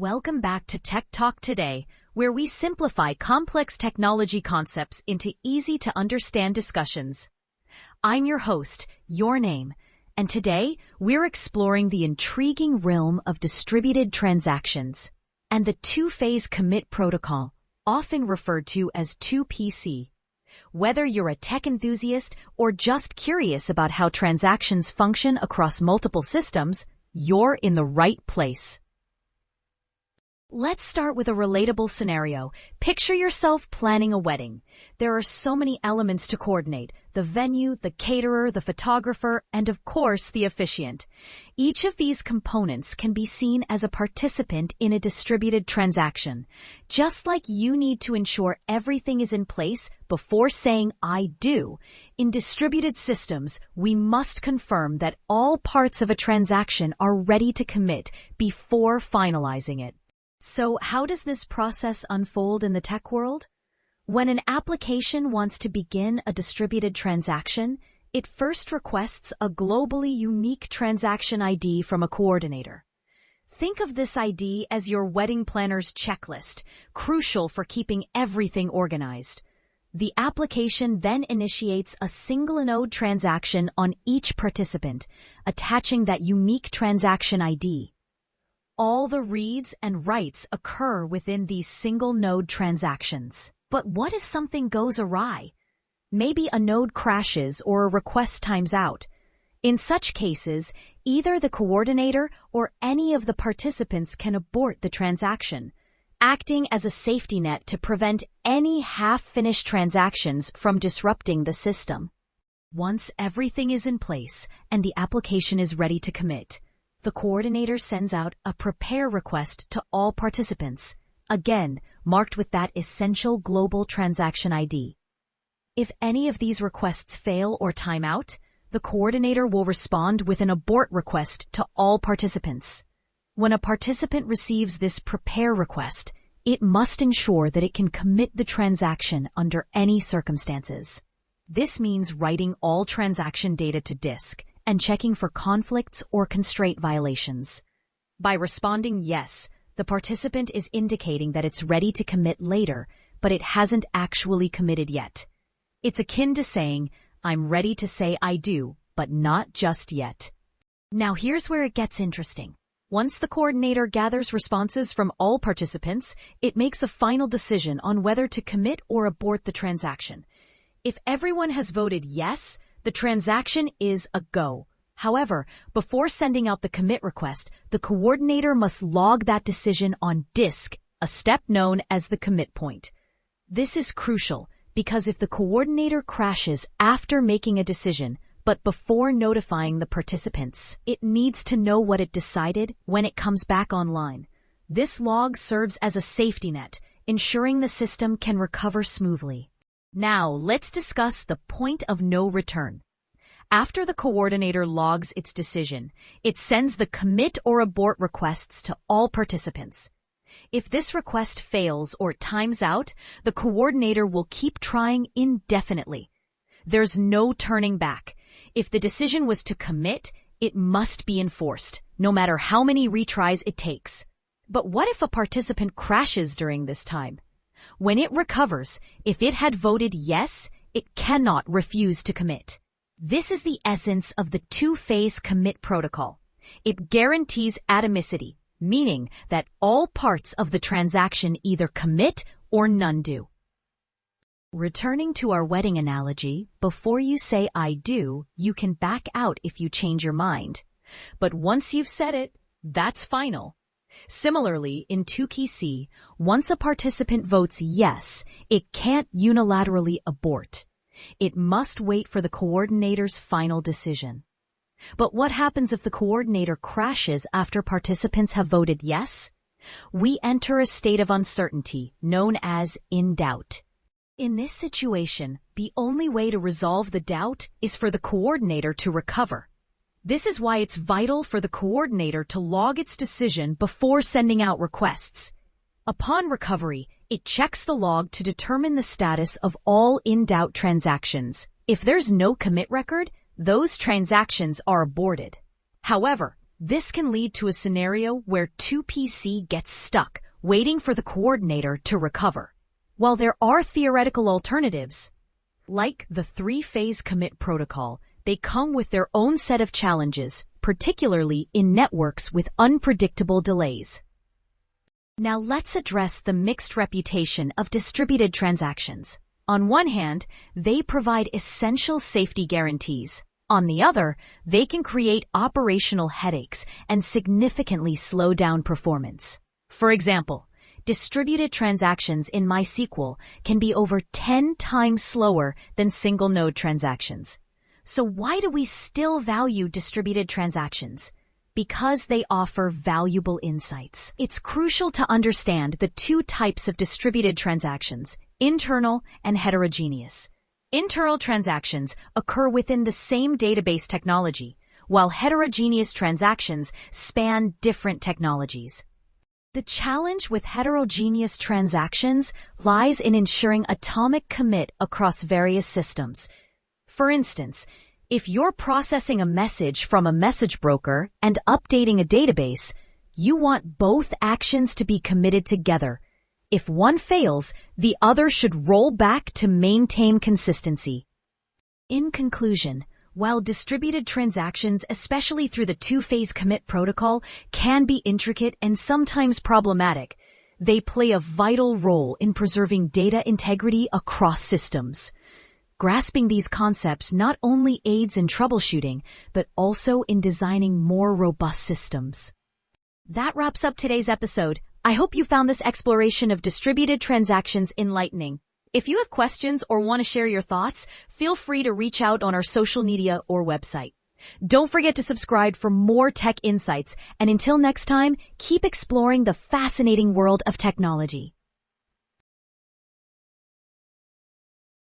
Welcome back to Tech Talk Today, where we simplify complex technology concepts into easy-to-understand discussions. I'm your host, Your Name, and today we're exploring the intriguing realm of distributed transactions and the two-phase commit protocol, often referred to as 2PC. Whether you're a tech enthusiast or just curious about how transactions function across multiple systems, you're in the right place. Let's start with a relatable scenario. Picture yourself planning a wedding. There are so many elements to coordinate: the venue, the caterer, the photographer, and of course, the officiant. Each of these components can be seen as a participant in a distributed transaction. Just like you need to ensure everything is in place before saying "I do," in distributed systems, we must confirm that all parts of a transaction are ready to commit before finalizing it. So how does this process unfold in the tech world? When an application wants to begin a distributed transaction, it first requests a globally unique transaction ID from a coordinator. Think of this ID as your wedding planner's checklist, crucial for keeping everything organized. The application then initiates a single node transaction on each participant, attaching that unique transaction ID. All the reads and writes occur within these single-node transactions. But what if something goes awry? Maybe a node crashes or a request times out. In such cases, either the coordinator or any of the participants can abort the transaction, acting as a safety net to prevent any half-finished transactions from disrupting the system. Once everything is in place and the application is ready to commit, the coordinator sends out a prepare request to all participants, again marked with that essential global transaction ID. If any of these requests fail or time out, the coordinator will respond with an abort request to all participants. When a participant receives this prepare request, it must ensure that it can commit the transaction under any circumstances. This means writing all transaction data to disk and checking for conflicts or constraint violations. By responding yes, the participant is indicating that it's ready to commit later, but it hasn't actually committed yet. It's akin to saying, "I'm ready to say I do, but not just yet." Now here's where it gets interesting. Once the coordinator gathers responses from all participants, it makes a final decision on whether to commit or abort the transaction. If everyone has voted yes, the transaction is a go. However, before sending out the commit request, the coordinator must log that decision on disk, a step known as the commit point. This is crucial because if the coordinator crashes after making a decision, but before notifying the participants, it needs to know what it decided when it comes back online. This log serves as a safety net, ensuring the system can recover smoothly. Now, let's discuss the point of no return. After the coordinator logs its decision, it sends the commit or abort requests to all participants. If this request fails or times out, the coordinator will keep trying indefinitely. There's no turning back. If the decision was to commit, it must be enforced, no matter how many retries it takes. But what if a participant crashes during this time? When it recovers, if it had voted yes, it cannot refuse to commit. This is the essence of the two-phase commit protocol. It guarantees atomicity, meaning that all parts of the transaction either commit or none do. Returning to our wedding analogy, before you say "I do," you can back out if you change your mind. But once you've said it, that's final. Similarly, in 2PC, once a participant votes yes, it can't unilaterally abort. It must wait for the coordinator's final decision. But what happens if the coordinator crashes after participants have voted yes? We enter a state of uncertainty, known as in doubt. In this situation, the only way to resolve the doubt is for the coordinator to recover. This is why it's vital for the coordinator to log its decision before sending out requests. Upon recovery, it checks the log to determine the status of all in-doubt transactions. If there's no commit record, those transactions are aborted. However, This can lead to a scenario where 2PC gets stuck, waiting for the coordinator to recover. While there are theoretical alternatives, like the three-phase commit protocol, they come with their own set of challenges, particularly in networks with unpredictable delays. Now let's address the mixed reputation of distributed transactions. On one hand, they provide essential safety guarantees. On the other, they can create operational headaches and significantly slow down performance. For example, distributed transactions in MySQL can be over 10 times slower than single-node transactions. So why do we still value distributed transactions? Because they offer valuable insights. It's crucial to understand the two types of distributed transactions, internal and heterogeneous. Internal transactions occur within the same database technology, while heterogeneous transactions span different technologies. The challenge with heterogeneous transactions lies in ensuring atomic commit across various systems. For instance, if you're processing a message from a message broker and updating a database, you want both actions to be committed together. If one fails, the other should roll back to maintain consistency. In conclusion, while distributed transactions, especially through the two-phase commit protocol, can be intricate and sometimes problematic, they play a vital role in preserving data integrity across systems. Grasping these concepts not only aids in troubleshooting, but also in designing more robust systems. That wraps up today's episode. I hope you found this exploration of distributed transactions enlightening. If you have questions or want to share your thoughts, feel free to reach out on our social media or website. Don't forget to subscribe for more tech insights, and until next time, keep exploring the fascinating world of technology.